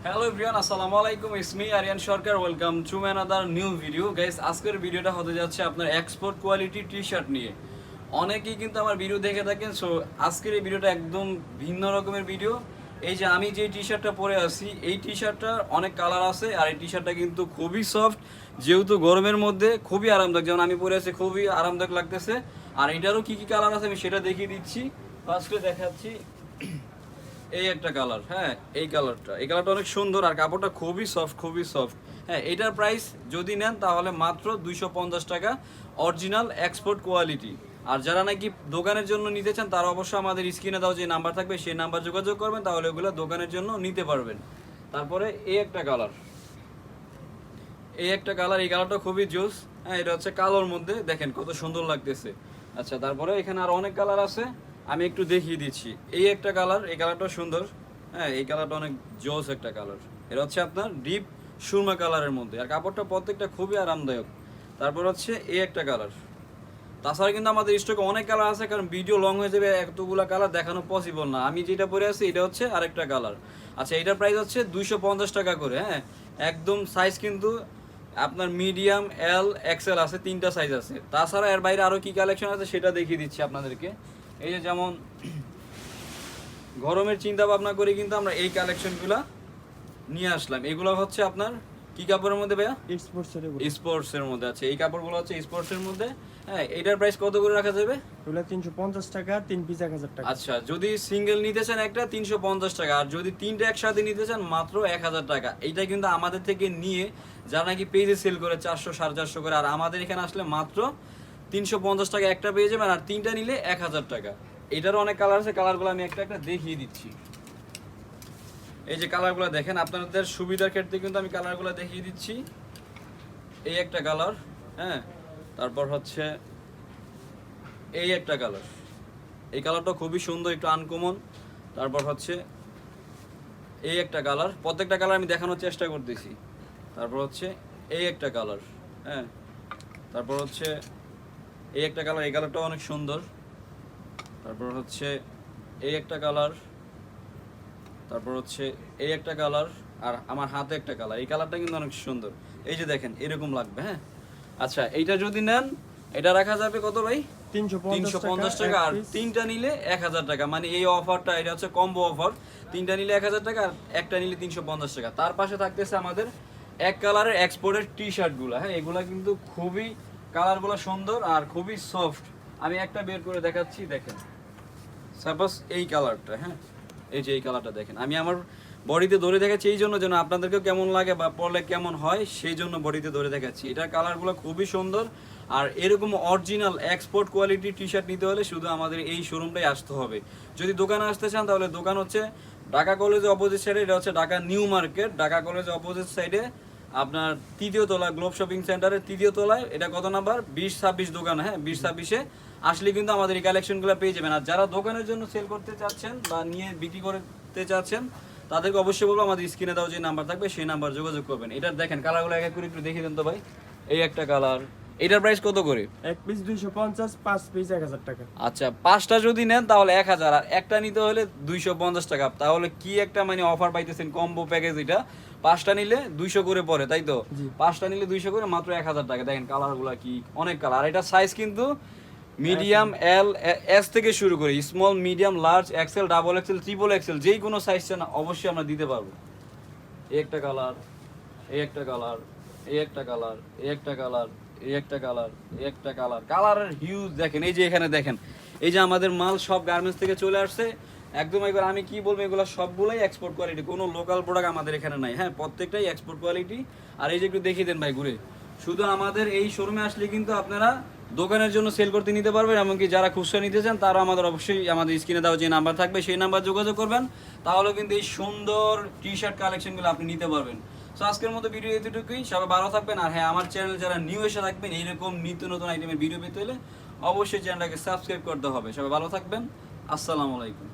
Hello everyone, আসসালামু আলাইকুম। It's me Aryan Sarkar. Welcome to another new video. Guys, আজকের ভিডিওটা হতে যাচ্ছে আপনার এক্সপোর্ট কোয়ালিটি টি শার্ট নিয়ে। অনেকেই কিন্তু আমার ভিডিও দেখে থাকেন, সো আজকের এই ভিডিওটা একদম ভিন্ন রকমের ভিডিও। এই যে আমি যে টি শার্টটা পরে আছি, এই টি শার্টটার অনেক কালার আছে, আর এই টি শার্টটা কিন্তু খুবই সফট, যেহেতু গরমের মধ্যে খুবই আরামদায়ক। যেমন আমি পরে আছি, খুবই আরামদায়ক লাগতেছে। আর এটারও কি কি কালার আছে আমি সেটা দেখিয়ে দিচ্ছি। ফার্স্টে দেখাচ্ছি এই একটা কালার। হ্যাঁ, এই কালারটা অনেক সুন্দর, আর কাপড়টা খুবই সফট, খুবই সফট। হ্যাঁ, এটার প্রাইস যদি নেন তাহলে মাত্র 250 টাকা, অরিজিনাল এক্সপোর্ট কোয়ালিটি। আর যারা নাকি দোকানের জন্য নিতে চান তারা অবশ্যই আমাদের স্ক্রিনে দাও যে নাম্বার থাকবে সেই নাম্বার যোগাযোগ করবেন, তাহলে ওগুলো দোকানের জন্য নিতে পারবেন। তারপরে এই একটা কালার, এই কালারটা খুবই জোস। হ্যাঁ, এটা হচ্ছে কালোর মধ্যে, দেখেন কত সুন্দর লাগতেছে। আচ্ছা, তারপরে এখানে আর অনেক কালার আছে, আমি একটু দেখিয়ে দিচ্ছি। এই একটা কালার, এই কালারটা সুন্দর। হ্যাঁ, এই কালারটা অনেক জোস একটা কালার। এটা হচ্ছে আপনার ডিপ সুরমা কালারের মধ্যে, আর কাপড়টা প্রত্যেকটা খুবই আরামদায়ক। তারপর হচ্ছে এই একটা কালার। তাছাড়া কিন্তু আমাদের স্টকে অনেক কালার আছে, কারণ ভিডিও লং হয়ে যাবে, এতগুলো কালার দেখানো পসিবল না। আমি যেটা পরে আছি এটা হচ্ছে আরেকটা কালার। আচ্ছা, এটার প্রাইস হচ্ছে 250 টাকা করে। হ্যাঁ, একদম সাইজ কিন্তু আপনার মিডিয়াম, এল, এক্সেল আছে, 3টা সাইজ আছে। তাছাড়া এর বাইরে আরও কি কালেকশন আছে সেটা দেখিয়ে দিচ্ছি আপনাদেরকে। এই যে যেমন গরমের চিন্তা ভাবনা করে কিন্তু আমরা এই কালেকশনগুলো নিয়ে আসলাম। এগুলো হচ্ছে আপনার কি কাপড়ের মধ্যে ভাইয়া? স্পোর্টসের মধ্যে আছে। এই কাপড়গুলো হচ্ছে স্পোর্টসের মধ্যে। হ্যাঁ, এটার প্রাইস কত করে রাখা যাবে? 350 টাকা, 3 পিস 1000 টাকা। আচ্ছা, যদি সিঙ্গেল নিতে চান একটা 350 টাকা, আর যদি তিনটা একসাথে নিতে চান মাত্র 1000 টাকা। এইটা কিন্তু আমাদের থেকে নিয়ে যারা নাকি পেজে সেল করে 400 450 করে, আর আমাদের এখানে আসলে মাত্র 350 টাকা একটা পেয়ে যাবেন, আর তিনটা নিলে 1000 টাকা। এটারও অনেক কালার আছে, কালারগুলো আমি একটা একটা দেখিয়ে দিচ্ছি। এই যে কালারগুলো দেখেন, আপনাদের সুবিধার ক্ষেত্রে কিন্তু আমি কালারগুলো দেখিয়ে দিচ্ছি। এই একটা কালার। হ্যাঁ, তারপর হচ্ছে এই একটা কালার। এই কালারটা খুবই সুন্দর, একটু আনকমন। তারপর হচ্ছে এই একটা কালার। প্রত্যেকটা কালার আমি দেখানোর চেষ্টা করতেছি। তারপর হচ্ছে এই একটা কালার। হ্যাঁ, তারপর হচ্ছে এই একটা কালার, এই কালারটাও অনেক সুন্দর। তারপর হচ্ছে এই একটা কালার। তারপর হচ্ছে এই একটা কালার, আর আমার হাতে একটা কালার। এই কালারটা কিন্তু অনেক সুন্দর। এই যে দেখেন, এরকম লাগবে। হ্যাঁ, আচ্ছা, এইটা যদি নেন এটা রাখা যাবে কত ভাই? 350 টাকা, আর তিনটা নিলে 1000 টাকা। মানে এই অফারটা, এটা হচ্ছে কম্বো অফার। তিনটা নিলে 1000 টাকা, আর একটা নিলে 350 টাকা। তার পাশে থাকতেছে আমাদের এক কালারের এক্সপোর্টের টি শার্টগুলো। হ্যাঁ, এগুলা কিন্তু খুবই কালারগুলো সুন্দর আর খুবই সফট। আমি একটা বের করে দেখাচ্ছি, দেখেন। সাপোজ এই কালারটা। হ্যাঁ, এই যে এই কালারটা দেখেন, আমি আমার বডিতে ধরে দেখাচ্ছি এই জন্য যেন আপনাদেরকেও কেমন লাগে বা পরলে কেমন হয়, সেই জন্য বডিতে ধরে দেখাচ্ছি। এটার কালারগুলো খুবই সুন্দর, আর এরকম original export quality T shirt নিতে হলে শুধু আমাদের এই শোরুমটাই আসতে হবে। যদি দোকানে আসতে চান তাহলে দোকান হচ্ছে ঢাকা কলেজের অপোজিট সাইডে, এটা হচ্ছে ঢাকা নিউ মার্কেট। ঢাকা কলেজের অপোজিট সাইডে আপনার 3য় তলা, গ্লোব শপিং সেন্টারের 3য় তলায়। এটা কত নাম্বার? 20-26 দোকান। হ্যাঁ, 20-26-এ আসলে কিন্তু আমাদের এই কালেকশনগুলো পেয়ে যাবেন। আর যারা দোকানের জন্য সেল করতে চাচ্ছেন বা নিয়ে বিক্রি করতে চাচ্ছেন তাদেরকে অবশ্যই বলবো আমাদের স্ক্রিনে দাও যে নাম্বার থাকবে সেই নাম্বার যোগাযোগ করবেন। এটার দেখেন কালারগুলো এক এক করে একটু দেখিয়ে দেন তো ভাই। এই একটা কালার, এটার প্রাইস কত করে? এক পিস 250, 5 পিস 1000 টাকা। আচ্ছা, 5টা যদি নেন তাহলে 1000, আর একটা নিতে হলে 250 টাকা। তাহলে কি একটা মানে অফার পাইতেছেন, কম্বো প্যাকেজ এটা। 5টা নিলে 200 করে পড়ে, তাই তো? 5টা নিলে 200 করে, মাত্র 1000 টাকা। দেখেন কালারগুলো কি অনেক কালার। আর এটা সাইজ কিন্তু মিডিয়াম, এল, এস থেকে শুরু করে small, medium, large, XL, double XL, triple XL, যেই কোনো সাইজ চান অবশ্যই আমরা দিতে পারবো। এই একটা কালার, এই একটা কালার, এই একটা কালার, এই একটা কালার, এই একটা কালার, এই একটা কালার। কালারের হিউজ দেখেন। এই যে এখানে দেখেন, এই যে আমাদের মাল সব গার্মেন্টস থেকে চলে আসছে একদম। একবার আমি কি বলবো, এগুলো সবগুলোই এক্সপোর্ট কোয়ালিটি, কোনো লোকাল প্রোডাক্ট আমাদের এখানে নাই। হ্যাঁ, প্রত্যেকটাই এক্সপোর্ট কোয়ালিটি। আর এই যে একটু দেখিয়ে দেন ভাই ঘুরে। শুধু আমাদের এই শোরুমে আসলে কিন্তু আপনারা দোকানের জন্য সেল করতে নিতে পারবেন, এমনকি যারা খুচরা নিতে চান তারা আমাদের অবশ্যই আমাদের স্ক্রিনে দেওয়া যে নাম্বার থাকবে সেই নাম্বার যোগাযোগ করবেন, তাহলে কিন্তু এই সুন্দর টি শার্ট কালেকশনগুলো আপনি নিতে পারবেন। সো আজকের মতো ভিডিও এতটুকুই। সবাই ভালো থাকবেন। আর হ্যাঁ, আমার চ্যানেল যারা নিউ এসে থাকবেন এইরকম নিত্য নতুন আইটেমের ভিডিও পেতে হলে অবশ্যই চ্যানেলটাকে সাবস্ক্রাইব করতে হবে। সবাই ভালো থাকবেন। আসসালামু আলাইকুম।